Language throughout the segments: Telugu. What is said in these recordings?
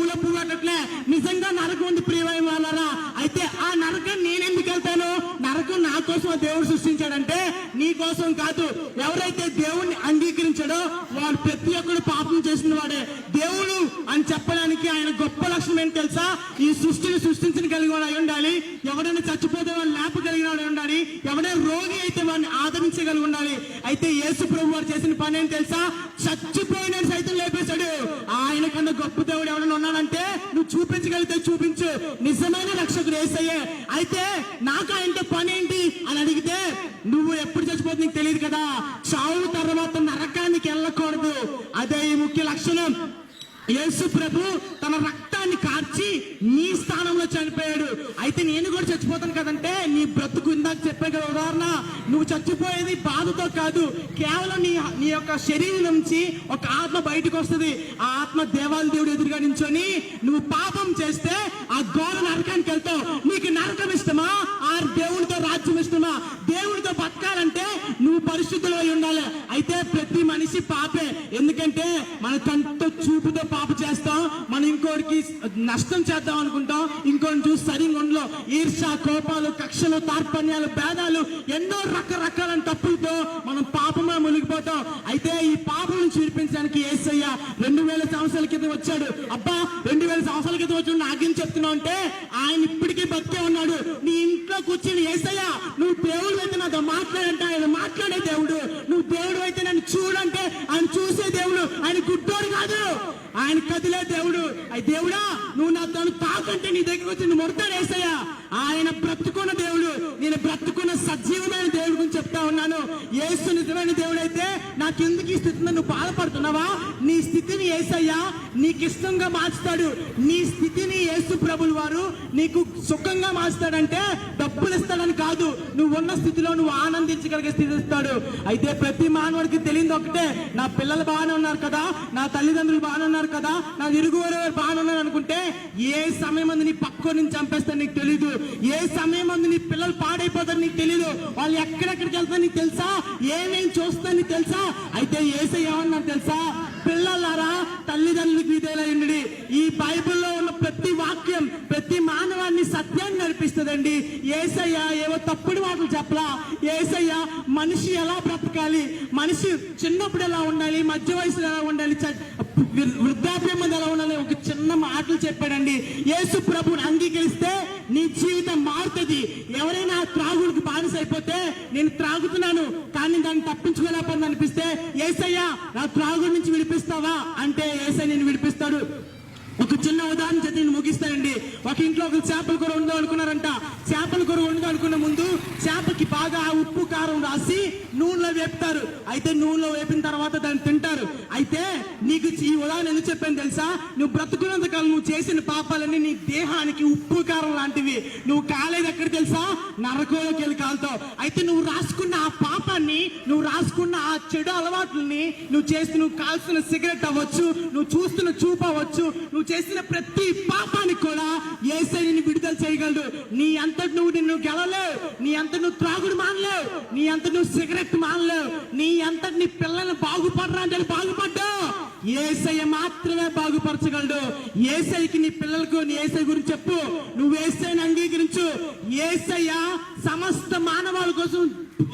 చెవులో పువ్వు పెట్టట్లే, నిజంగా నరకం ఉంది ప్రియమైన వాళ్ళరా. అయితే ఆ నరకం నేనెందుకు వెళ్తాను? నరకం నా కోసం దేవుడు సృష్టించాడంటే నీ కోసం కాదు. ఎవరైతే దేవుణ్ణి అంగీకరించాడో వాడు ప్రతి ఒక్కడు పాపం చేసిన వాడే. దేవుడు అని చెప్పడానికి ఆయన గొప్ప లక్షణం ఏంటి తెలుసా? ఈ సృష్టిని సృష్టించగలిగిన వాడు అయి ఉండాలి, ఎవడైనా చచ్చిపోతే వాడు లేపగలిగిన వాడు ఉండాలి, ఎవడైనా రోగి అయితే వాడిని ఆదరించగలిగి ఉండాలి. అయితే యేసు ప్రభు వారు చేసిన పని ఏంటి తెలుసా? చచ్చిపోయిన సైతం లేపేశాడు. ఆయన కన్నా గొప్ప దేవుడు ఎవరైనా ఉన్నాడంటే నువ్వు చూపించగలిగితే చూపించు. నిజమైన రక్షకుడు యేసయ్యే. అయితే నాకు ఆయనతో పని ఏంటి అని అడిగితే, నువ్వు ఎప్పుడు చచ్చిపోతుంది నీకు తెలియదు కదా, చావు తర్వాత నరకానికి వెళ్ళకూడదు. అదే ఈ ముఖ్య లక్షణం. యేసు ప్రభు తన రక్తాన్ని కార్చి నీ స్థానంలో చనిపోయాడు. అయితే నేను కూడా చచ్చిపోతాను కదంటే, నీ బ్రతుకు ఇందాక చెప్పే కదా ఉదాహరణ, నువ్వు చచ్చిపోయేది బాధతో కాదు, కేవలం నీ యొక్క శరీరం నుంచి ఒక ఆత్మ బయటకు వస్తుంది. ఆ ఆత్మ దేవాల దేవుడు ఎదురుగా నించొని నువ్వు పాపం చేస్తే ఆ ఘోర నరకానికి వెళ్తావు. నీకు నరకం ఇష్టమా? ఆ దేవుడితో రాజ్యం ఇష్టమా? దేవుడితో బతకాలంటే నువ్వు పరిశుద్ధులై ఉండాలి. అయితే ప్రతి మనిషి పాపే. ఎందుకంటే మన కంట చూపుతో పాప చేస్తాం, మనం ఇంకోటికి నష్టం చేద్దాం అనుకుంటాం, ఇంకోటి చూసి సరిగా ఉండలో ఈర్ష, కోపాలు, కక్షలు, తార్పణ్యాలు, భేదాలు, ఎన్నో రకరకాల తప్పులతో మనం పాపంలో మునిగిపోతాం. అయితే ఈ పాపం నుంచి విడిపించడానికి యేసయ్య 2000 సంవత్సరాల క్రితం వచ్చాడు. అబ్బా 2000 సంవత్సరాల క్రితం వచ్చి నాకేం చెప్తున్నావు అంటే, ఆయన ఇప్పటికీ బతికే ఉన్నాడు. నీ ఇంట్లో కూర్చొని యేసయ్య నువ్వు దేవుడు అయితే నాతో మాట్లాడంటే ఆయన మాట్లాడే దేవుడు, నువ్వు దేవుడు అయితే నన్ను చూడంటే ఆయన చూసే దేవుడు. ఆయన గుడ్డోడు కాదు, ఆయన కదిలే దేవుడు. అయ్యి దేవుడా నువ్వు నా తను తాకంటే నీ దగ్గరకు వచ్చి నువ్వు మొడతాడు యేసయ్య. ఆయన బ్రతుకున్న దేవుడు, నేను బ్రతుకున్న సజీవమైన దేవుడు గురించి చెప్తా ఉన్నాను. యేసు నిజమైన దేవుడు అయితే నాకెందుకు ఈ స్థితిని నువ్వు బాధపడుతున్నావా? నీ స్థితిని యేసయ్య నీకు ఇష్టంగా మార్చుతాడు. నీ స్థితిని యేసు ప్రభులు వారు నీకు సుఖంగా మార్చుతాడంటే డబ్బులు ఇస్తాడని కాదు, నువ్వు ఉన్న స్థితిలో నువ్వు ఆనందించగలిగే స్థితి ఇస్తాడు. అయితే ప్రతి మానవుడికి తెలియదు ఒకటే, నా పిల్లలు బాగానే ఉన్నారు కదా, నా తల్లిదండ్రులు బాగానే ఉన్నారు కదా, నా ఇరుగు వారు బాగానే ఉన్నారు అనుకుంటే ఏ సమయం అందు నీ పక్కో నుంచి చంపేస్తాను నీకు తెలీదు. ఏ సమయం అందు నీ పిల్లలు పాడైపోతారు నీకు తెలీదు. వాళ్ళు ఎక్కడెక్కడికి వెళ్తారు నీకు తెలుసా? ఏమేమి చూస్తా నీకు తెలుసా? అయితే యేసయ్య ఏమన్నా తెలుసా? పిల్లలారా తల్లిదండ్రులకు విధేయులైండి. ఈ బైబిల్లో ఉన్న ప్రతి వాక్యం ప్రతి మానవాన్ని సత్యాన్ని నడిపిస్తుందండి. యేసయ్య ఏవో తప్పుడు మాటలు చెప్పలా. యేసయ్య మనిషి ఎలా బ్రతకాలి, మనిషి చిన్నప్పుడు ఎలా ఉండాలి, మధ్య వయసులో ఎలా ఉండాలి, వృద్ధాప్యం మీద ఎలా ఉండాలి, ఒక చిన్న మాటలు చెప్పాడండి. యేసు ప్రభుని అంగీకరిస్తే నీ జీవితం మారుతుంది. ఎవరైనా త్రాగుడికి బానిస అయిపోతే, నేను త్రాగుతున్నాను కానీ దాన్ని తప్పించుకోలేకపోతుంది అనిపిస్తే, యేసయ్య నా త్రాగుడి నుంచి విడిపిస్తావా అంటే యేసయ్య నేను విడిపిస్తాడు. ఒక చిన్న ఉదాహరణ చేతి నేను ముగిస్తానండి. ఒక ఇంట్లో ఒక చేపల కూర వండుదాం అనుకున్నారంట. చేపల కూర వండుదాం అనుకున్న ముందు చేపకి బాగా ఉప్పు కారం రాసి నూనెలో వేపుతారు. అయితే నూనెలో వేపిన తర్వాత దాన్ని తింటారు. అయితే నీకు ఈ ఉదాహరణ ఎందుకు చెప్పాను తెలుసా? నువ్వు బ్రతుకున్నంత కాలం నువ్వు చేసిన పాపాలన్నీ నీ దేహానికి ఉప్పు కారం లాంటివి. నువ్వు కాలేదు ఎక్కడ తెలుసా? నరకంలోకి వెళ్ళి కాలుతావు. అయితే నువ్వు రాసుకున్న ఆ పాపాన్ని, నువ్వు రాసుకున్న ఆ చెడు అలవాట్లని, నువ్వు నువ్వు కాల్స్తున్న సిగరెట్ అవ్వచ్చు, నువ్వు చూస్తున్న చూపు అవ్వచ్చు, నువ్వు చేసిన ప్రతి పాపానికి కూడా యేసయ్య నిన్ను విడుదల చేయగలడు. నీ అంతటి నువ్వు నిన్ను గెలలేవు, నీ అంత నువ్వు త్రాగుడు మానలేవు, నీ అంత నువ్వు సిగరెట్ మానలేవు, నీ అంతటి నీ పిల్లల్ని బాగుపడరా అంటే బాగుపడ్డావు. యేసయ్య మాత్రమే బాగుపరచగలడు. యేసయ్యకి నీ పిల్లలకు నీ యేసయ్య గురించి చెప్పు. నువ్వు యేసయ్యని అంగీకరించు. యేసయ్య సమస్త మానవాళి కోసం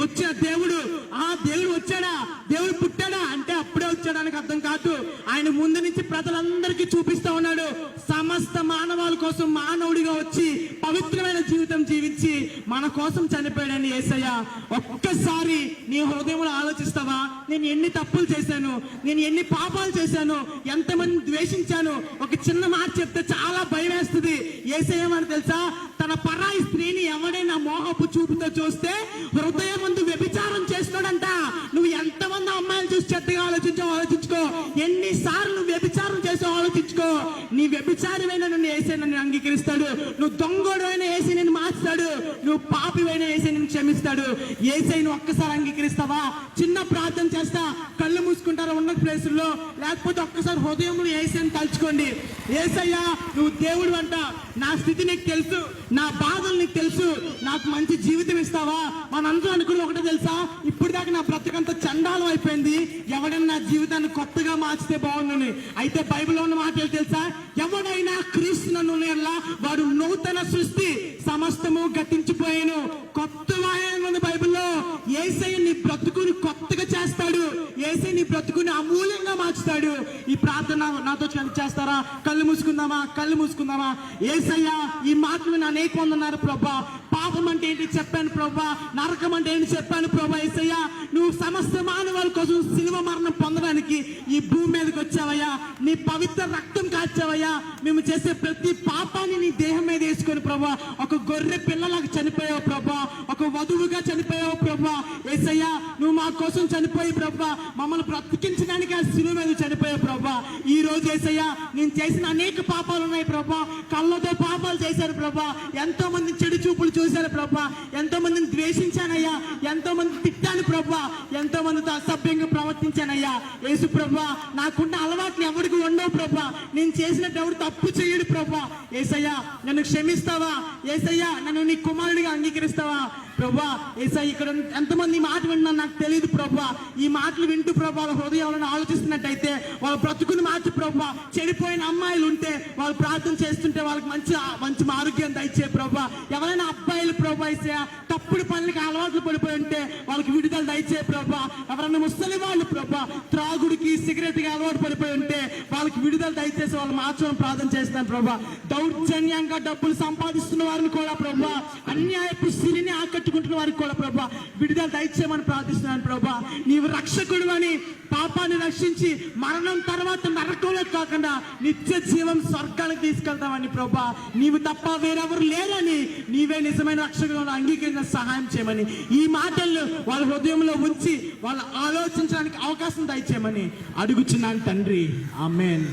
వచ్చిన దేవుడు. ఆ దేవుడు వచ్చాడా, దేవుడు పుట్టాడా అంటే అప్పుడే వచ్చాడానికి అర్థం కాదు. ఆయన ముందు నుంచి ప్రజలందరికీ చూపిస్తా ఉన్నాడు. సమస్త మానవాళి కోసం మానవుడిగా వచ్చి పవిత్రమైన జీవితం జీవించి మన కోసం చనిపోయాడని యేసయ్య. ఒక్కసారి నీ హృదయంలో ఆలోచిస్తావా? నేను ఎన్ని తప్పులు చేశాను, నేను ఎన్ని పాపాలు చేశాను, ఎంతమంది ద్వేషించాను. ఒక చిన్న మాట చెప్తే చాలా భయం వేస్తుంది. యేసయ్య ఏమని తెలుసా? తన పరాయి స్త్రీని ఎవడైనా మోహపు చూపుతో చూస్తే హృదయం ముందు వ్యభిచారం చేస్తున్నాడంట. నువ్వు ఎంతమంది అమ్మాయిలు చూసి చెత్తగా ఆలోచించుకో. ఎన్నిసార్లు నువ్వు వ్యభిచారం చేసావు ఆలోచించుకో. నీ వ్యభిచారమైన నన్ను యేసయ్య నన్ను అంగీకరిస్తాడు. నువ్వు దొంగోడైన యేసయ్య నిన్ను మార్చుతాడు. నువ్వు పాపివైన యేసయ్య నిన్ను క్షమిస్తాడు. యేసయ్యను ఒక్కసారి అంగీకరిస్తావా? చిన్న ప్రార్థన చేస్తా, కళ్ళు మూసుకుంటారా ఉన్న ప్లేసుల్లో, లేకపోతే ఒక్కసారి హృదయంలో యేసయ్యను తలుచుకోండి. యేసయ్య నువ్వు దేవుడు అంట, నా స్థితి నీకు తెలుసు, నా బాధలు నీకు తెలుసు, నాకు మంచి జీవితం ఇస్తావా? మనందరూ అనుకుని ఒకటే తెలుసా? ఇప్పుడు దాకా నా బ్రతుకంతా చండాలం అయిపోయింది, ఎవడైనా నా జీవితాన్ని కొత్తగా మార్చితే బాగుందని. అయితే బైబిల్లో ఉన్న మాట తెలుసా? ఎవడైనా వాడు నూతన సృష్టి, సమస్తము గతించిపోయాను, కొత్త ఉంది బైబిల్లో. యేసయ్య నీ బ్రతుకుని కొత్తగా చేస్తాడు. యేసయ్య నీ బ్రతుకుని అమూల్యంగా మార్చుతాడు. ఈ ప్రార్థన నాతో చేస్తారా? కళ్ళు మూసుకుందామా. యేసయ్య ఈ మాటలు విని అనేక మంది ఉన్నారు ప్రభా. పాపం అంటే ఏంటి చెప్పాను ప్రభా, నరకం అంటే ఏంటి చెప్పాను ప్రభా. యేసయ్య నువ్వు సమస్త మానవాళి కోసం శిలువ మరణం పొందడానికి ఈ భూమి మీదకి వచ్చావయ్యా. నీ పవిత్ర రక్తం కాచావయ్యా. మేము చేసే ప్రతి పాపాన్ని నీ దేహం మీద వేసుకొని ప్రభా, ఒక గొర్రె పిల్లలకు చనిపోయావు ప్రభా, ఒక వధువుగా చనిపోయావు ప్రభా. యేసయ్య నువ్వు మా కోసం చనిపోయి ప్రభా, మమ్మల్ని బ్రతికించడానికి ఆ శిలువ మీద చనిపోయావు ప్రభా. ఈ రోజు యేసయ్య నేను చేసిన అనేక పాపాలు ఉన్నాయి ప్రభా. కళ్ళతో పాపాలు చేశాను ప్రభా, ఎంతో మంది చెడు చూపులు చూశాను ప్రభా, ఎంతో మందిని ద్వేషించానయ్యా, ఎంతో మంది తిట్టాను ప్రభా, ఎంతో మందితో అసభ్యంగా ప్రవర్తించానయ్యా. యేసు ప్రభా నాకున్న అలవాట్లు ఎవరికి ఉండవు ప్రభా. నేను చేసినట్టు ఎవరు తప్పు చేయడు ప్రభా. యేసయ్య నన్ను క్షమిస్తావా? యేసయ్య నన్ను నీ కుమారుడిగా అంగీకరిస్తావా ప్రభా? యేసయ్య ఇక్కడ ఎంతమంది ఈ మాట విన్నాను నాకు తెలియదు ప్రభా. ఈ మాటలు వింటూ ప్రభా వాళ్ళ హృదయాలను ఆలోచిస్తున్నట్టయితే వాళ్ళ బ్రతుకుని మార్చి ప్రభా. చెడిపోయిన అమ్మాయిలు ఉంటే వాళ్ళు ప్రార్థన చేస్తుంటే వాళ్ళకి మంచి ఆరోగ్యం దయచే ప్రభా. ఎవరైనా అబ్బాయిలు ప్రభా యేసయ్య తప్పుడు పనులకి అలవాట్లు పడిపోయి ఉంటే వాళ్ళకి విడుదల దయచే ప్రభా. ఎవరైనా ముసలి వాళ్ళు ప్రభా త్రాగుడికి సిగరెట్కి అలవాటు పడిపోయి ఉంటే వాళ్ళకి విడుదల దయచేసి వాళ్ళు మార్చడం ప్రార్థన చేస్తాను ప్రభా. దౌర్జన్యంగా డబ్బులు సంపాదిస్తున్న వారిని కూడా ప్రభా, అన్యాయపు సిరిని ఆకట్టుకుంటున్న వారికి కూడా ప్రభా విడుదల దయచేయమని ప్రార్థిస్తున్నాను ప్రభా. నీవు రక్షకుడు అని పాపాన్ని రక్షించి మరణం తర్వాత నరకంలో కాకుండా నిత్య జీవం స్వర్గానికి తీసుకెళ్తామని ప్రభా. నీవు తప్ప వేరెవరు లేరని, నీవే నిజమైన రక్షకుడు అంగీకరించిన సహాయం చేయమని ఈ మాటలను వాళ్ళ హృదయంలో ఉంచి వాళ్ళు ఆలోచించడానికి అవకాశం దయచేయమని అడుగుచున్నాను తండ్రి. ఆమేన్.